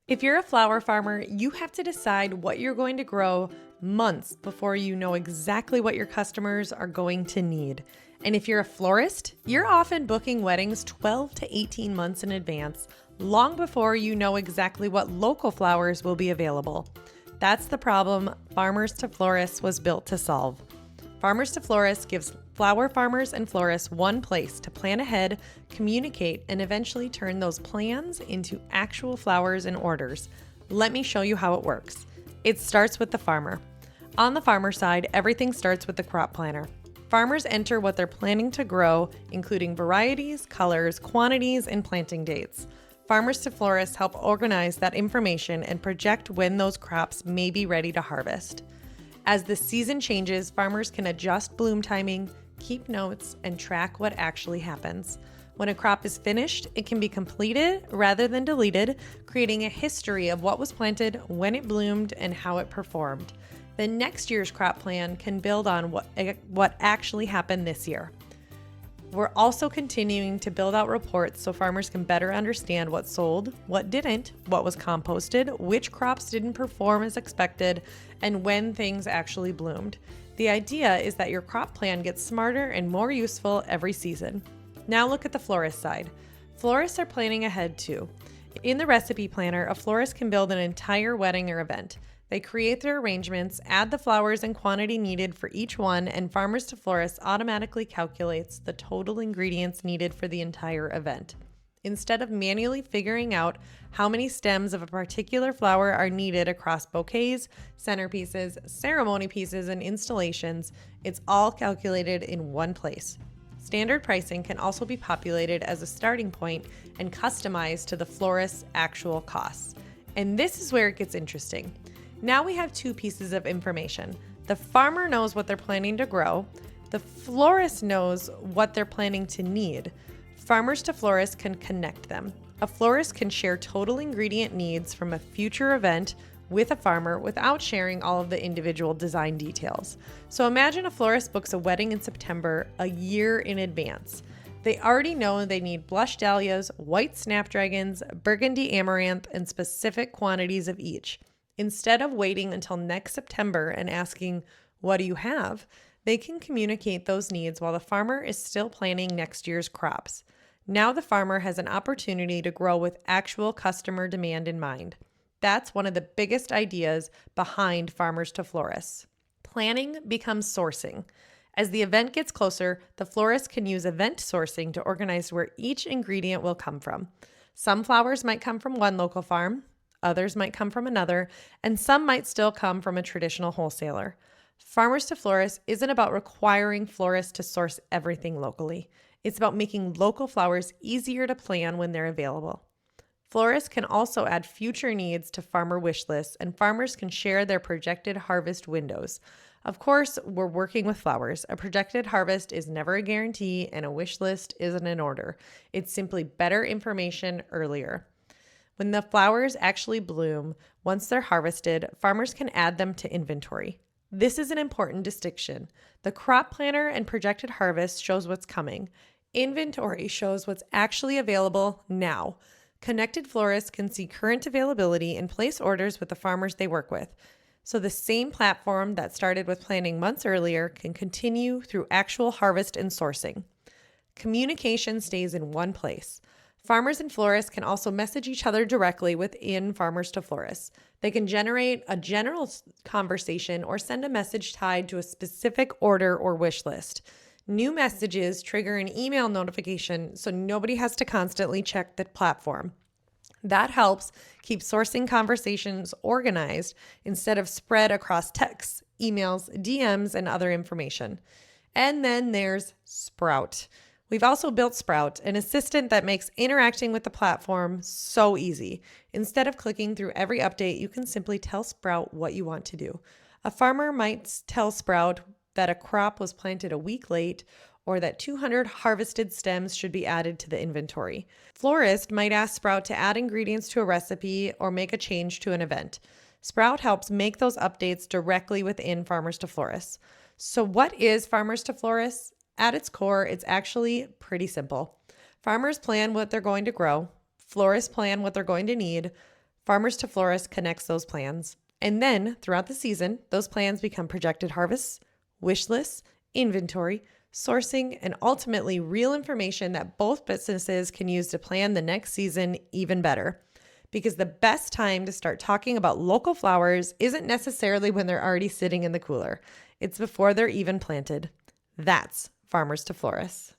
If you're a flower farmer, you have to decide what you're going to grow months before you know exactly what your customers are going to need. And if you're a florist, you're often booking weddings 12 to 18 months in advance, long before you know exactly what local flowers will be available. That's the problem Farmers to Florists was built to solve. Farmers to Florists gives flower farmers and florists one place to plan ahead, communicate, and eventually turn those plans into actual flowers and orders. Let me show you how it works. It starts with the farmer. On the farmer side, everything starts with the crop planner. Farmers enter what they're planning to grow, including varieties, colors, quantities, and planting dates. Farmers to Florists help organize that information and project when those crops may be ready to harvest. As the season changes, farmers can adjust bloom timing, keep notes, and track what actually happens. When a crop is finished, it can be completed rather than deleted, creating a history of what was planted, when it bloomed, and how it performed. The next year's crop plan can build on what actually happened this year. We're also continuing to build out reports so farmers can better understand what sold, what didn't, what was composted, which crops didn't perform as expected, and when things actually bloomed. The idea is that your crop plan gets smarter and more useful every season. Now look at the florist side. Florists are planning ahead too. In the recipe planner, a florist can build an entire wedding or event. They create their arrangements, add the flowers and quantity needed for each one, and Farmers to Florists automatically calculates the total ingredients needed for the entire event. Instead of manually figuring out how many stems of a particular flower are needed across bouquets, centerpieces, ceremony pieces, and installations, it's all calculated in one place. Standard pricing can also be populated as a starting point and customized to the florist's actual costs. And this is where it gets interesting. Now we have two pieces of information. The farmer knows what they're planning to grow. The florist knows what they're planning to need. Farmers to Florists can connect them. A florist can share total ingredient needs from a future event with a farmer without sharing all of the individual design details. So imagine a florist books a wedding in September a year in advance. They already know they need blush dahlias, white snapdragons, burgundy amaranth, and specific quantities of each. Instead of waiting until next September and asking, "What do you have?" they can communicate those needs while the farmer is still planning next year's crops. Now the farmer has an opportunity to grow with actual customer demand in mind. That's one of the biggest ideas behind Farmers to Florists. Planning becomes sourcing. As the event gets closer, the florist can use event sourcing to organize where each ingredient will come from. Some flowers might come from one local farm, others might come from another, and some might still come from a traditional wholesaler. Farmers to Florists isn't about requiring florists to source everything locally. It's about making local flowers easier to plan when they're available. Florists can also add future needs to farmer wish lists, and farmers can share their projected harvest windows. Of course, we're working with flowers. A projected harvest is never a guarantee, and a wish list isn't an order. It's simply better information earlier. When the flowers actually bloom, once they're harvested, farmers can add them to inventory. This is an important distinction. The crop planner and projected harvest shows what's coming. Inventory shows what's actually available now. Connected florists can see current availability and place orders with the farmers they work with. So the same platform that started with planning months earlier can continue through actual harvest and sourcing. Communication stays in one place. Farmers and florists can also message each other directly within Farmers to Florists. They can generate a general conversation or send a message tied to a specific order or wish list. New messages trigger an email notification so nobody has to constantly check the platform. That helps keep sourcing conversations organized instead of spread across texts, emails, DMs, and other information. And then there's Sprout. We've also built Sprout, an assistant that makes interacting with the platform so easy. Instead of clicking through every update, you can simply tell Sprout what you want to do. A farmer might tell Sprout that a crop was planted a week late or that 200 harvested stems should be added to the inventory. Florist might ask Sprout to add ingredients to a recipe or make a change to an event. Sprout helps make those updates directly within Farmers to Florists. So what is Farmers to Florists? At its core, it's actually pretty simple. Farmers plan what they're going to grow. Florists plan what they're going to need. Farmers to Florists connects those plans. And then, throughout the season, those plans become projected harvests, wish lists, inventory, sourcing, and ultimately real information that both businesses can use to plan the next season even better. Because the best time to start talking about local flowers isn't necessarily when they're already sitting in the cooler. It's before they're even planted. That's Farmers to Florists.